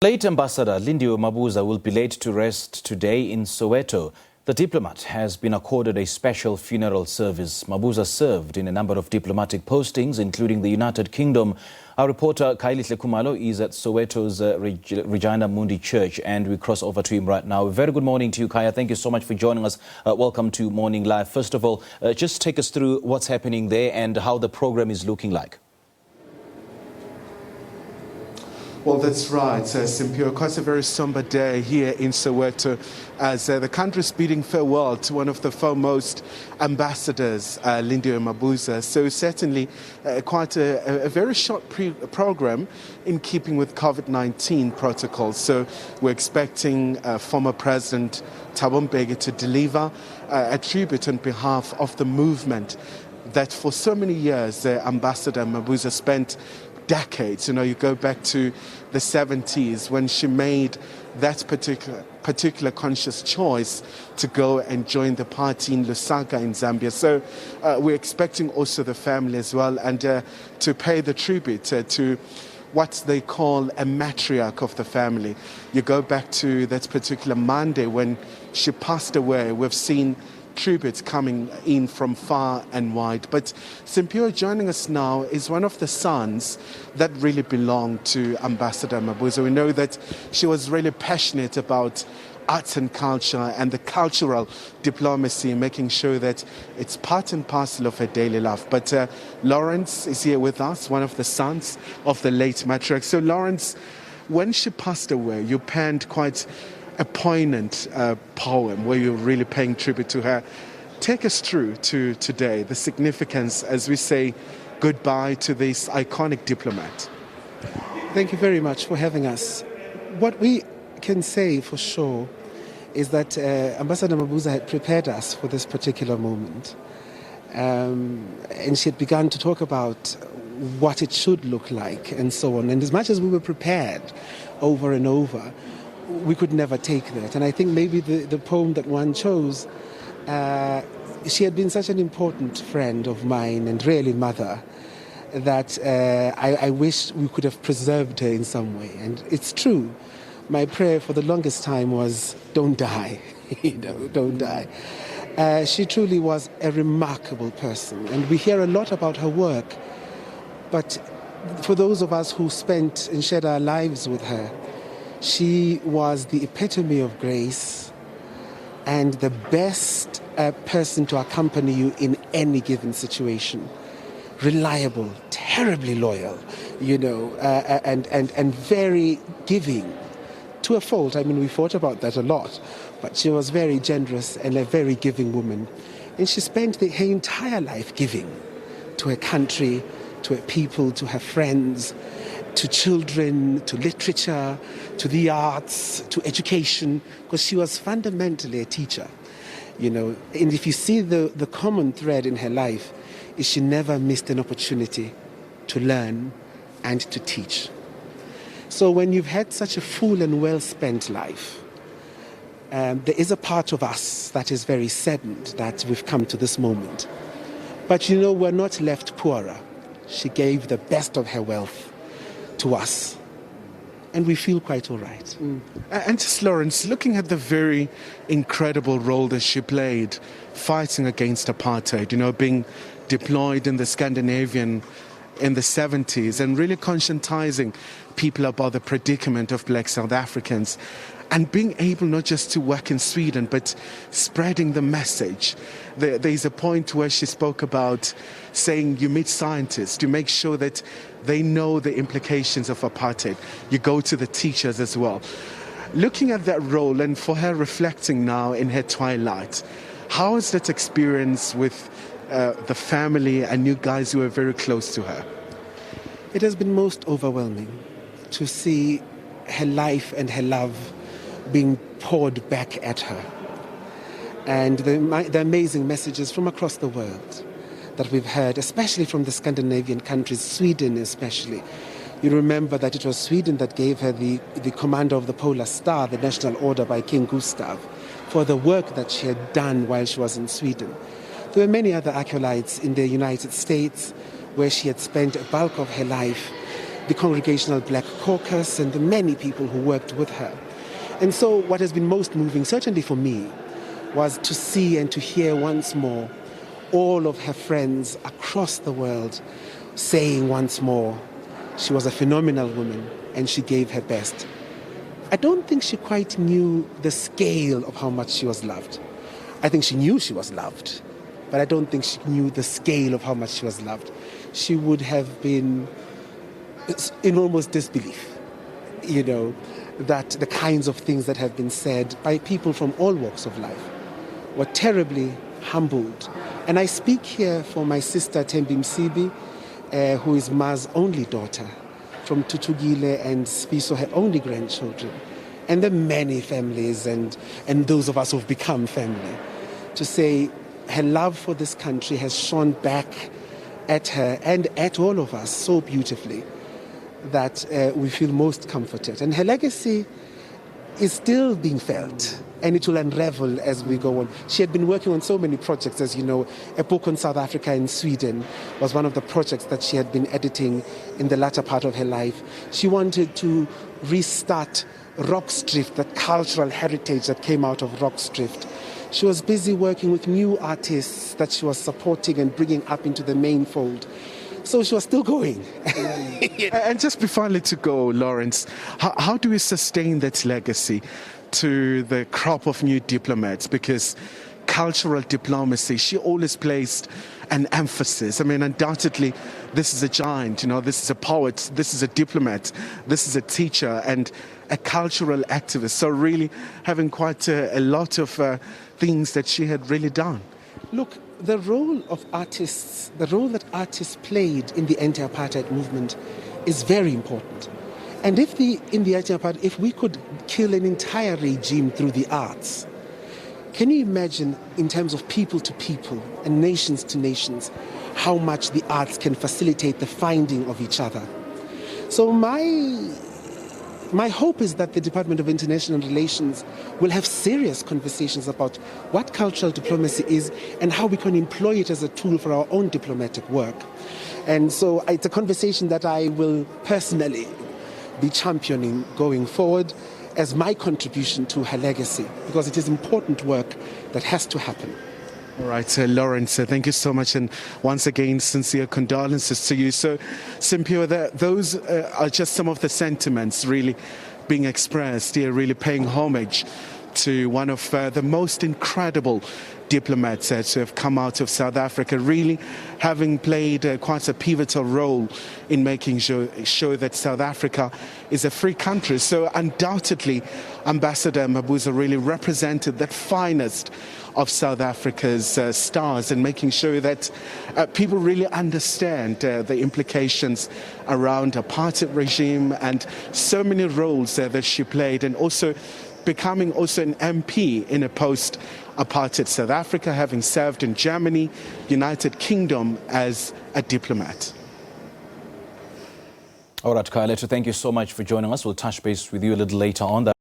Late Ambassador Lindiwe Mabuza will be laid to rest today in Soweto. The diplomat has been accorded a special funeral service. Mabuza served in a number of diplomatic postings, including the United Kingdom. Our reporter Khayelihle Khumalo is at Soweto's Regina Mundi Church, and we cross over to him right now. A very good morning to you, Khaya. Thank you so much for joining us. Welcome to Morning Live. First of all, just take us through what's happening there and how the program is looking like. Well, that's right, Simpio. Quite a very somber day here in Soweto as the country is bidding farewell to one of the foremost ambassadors, Lindiwe Mabuza. So certainly quite a very short program in keeping with COVID-19 protocols. So we're expecting former President Thabo Mbeki to deliver a tribute on behalf of the movement that for so many years Ambassador Mabuza spent decades. You go back to the 70s when she made that particular conscious choice to go and join the party in Lusaka in Zambia. So we're expecting also the family as well and to pay the tribute to what they call a matriarch of the family. You go back to that particular Monday when she passed away. We've seen tributes coming in from far and wide. But Simpio joining us now is one of the sons that really belonged to Ambassador Mabuza. We know that she was really passionate about arts and culture and the cultural diplomacy, making sure that it's part and parcel of her daily life. But Lawrence is here with us, one of the sons of the late matriarch. So Lawrence, when she passed away, you penned quite a poignant poem where you're really paying tribute to her. Take us through to today, the significance as we say goodbye to this iconic diplomat. Thank you very much for having us. What we can say for sure is that Ambassador Mabuza had prepared us for this particular moment. And she had begun to talk about what it should look like and so on. And as much as we were prepared over and over, we could never take that. And I think maybe the poem that one chose, she had been such an important friend of mine and really mother that I wish we could have preserved her in some way. And it's true. My prayer for the longest time was, don't die, don't die. She truly was a remarkable person. And we hear a lot about her work. But for those of us who spent and shared our lives with her, she was the epitome of grace and the best person to accompany you in any given situation. Reliable, terribly loyal, and very giving to a fault. I mean, we thought about that a lot, but she was very generous and a very giving woman. And she spent her entire life giving to her country, to her people, to her friends, to children, to literature, to the arts, to education, because she was fundamentally a teacher, And if you see the common thread in her life, is she never missed an opportunity to learn and to teach. So when you've had such a full and well-spent life, there is a part of us that is very saddened that we've come to this moment. But we're not left poorer. She gave the best of her wealth to us, and we feel quite all right. And just Lawrence, looking at the very incredible role that she played fighting against apartheid, being deployed in the Scandinavian in the 70s and really conscientizing people about the predicament of black South Africans and being able not just to work in Sweden but spreading the message. There's a point where she spoke about saying you meet scientists to make sure that they know the implications of apartheid. You go to the teachers as well. Looking at that role and for her reflecting now in her twilight, how is that experience with the family and you guys who are very close to her? It has been most overwhelming to see her life and her love being poured back at her. And the amazing messages from across the world that we've heard, especially from the Scandinavian countries, Sweden especially. You remember that it was Sweden that gave her the Commander of the Polar Star, the National Order by King Gustav, for the work that she had done while she was in Sweden. There were many other accolades in the United States where she had spent a bulk of her life the Congregational Black Caucus, and the many people who worked with her. And so what has been most moving, certainly for me, was to see and to hear once more all of her friends across the world saying once more, she was a phenomenal woman and she gave her best. I don't think she quite knew the scale of how much she was loved. I think she knew she was loved, but I don't think she knew the scale of how much she was loved. She would have been in almost disbelief, that the kinds of things that have been said by people from all walks of life were terribly humbled. And I speak here for my sister Thembi Msibi, who is Ma's only daughter, from Tutugile and Spiso, her only grandchildren, and the many families and those of us who've become family, to say her love for this country has shone back at her and at all of us so beautifully that we feel most comforted. And her legacy is still being felt, and it will unravel as we go on. She had been working on so many projects, as you know. A book on South Africa and Sweden was one of the projects that she had been editing in the latter part of her life. She wanted to restart Rockstrift, that cultural heritage that came out of Rockstrift. She was busy working with new artists that she was supporting and bringing up into the main fold. So she was still going. And just finally to go, Lawrence, how do we sustain that legacy to the crop of new diplomats? Because cultural diplomacy, she always placed an emphasis. I mean, undoubtedly, this is a giant, this is a poet, this is a diplomat, this is a teacher and a cultural activist. So really having quite a lot of things that she had really done. Look, the role of artists, the role that artists played in the anti-apartheid movement is very important. And if we could kill an entire regime through the arts, can you imagine, in terms of people to people and nations to nations, how much the arts can facilitate the finding of each other? So my hope is that the Department of International Relations will have serious conversations about what cultural diplomacy is and how we can employ it as a tool for our own diplomatic work. And so it's a conversation that I will personally be championing going forward as my contribution to her legacy, because it is important work that has to happen. All right, Lawrence, thank you so much. And once again, sincere condolences to you. So, Simphiwe, those are just some of the sentiments really being expressed here, really paying homage to one of the most incredible diplomats who have come out of South Africa, really having played quite a pivotal role in making sure that South Africa is a free country. So undoubtedly, Ambassador Mabuza really represented that finest of South Africa's stars and making sure that people really understand the implications around apartheid regime and so many roles that she played, and also becoming also an MP in a post-apartheid South Africa, having served in Germany, United Kingdom as a diplomat. All right, Khayelihle, thank you so much for joining us. We'll touch base with you a little later on.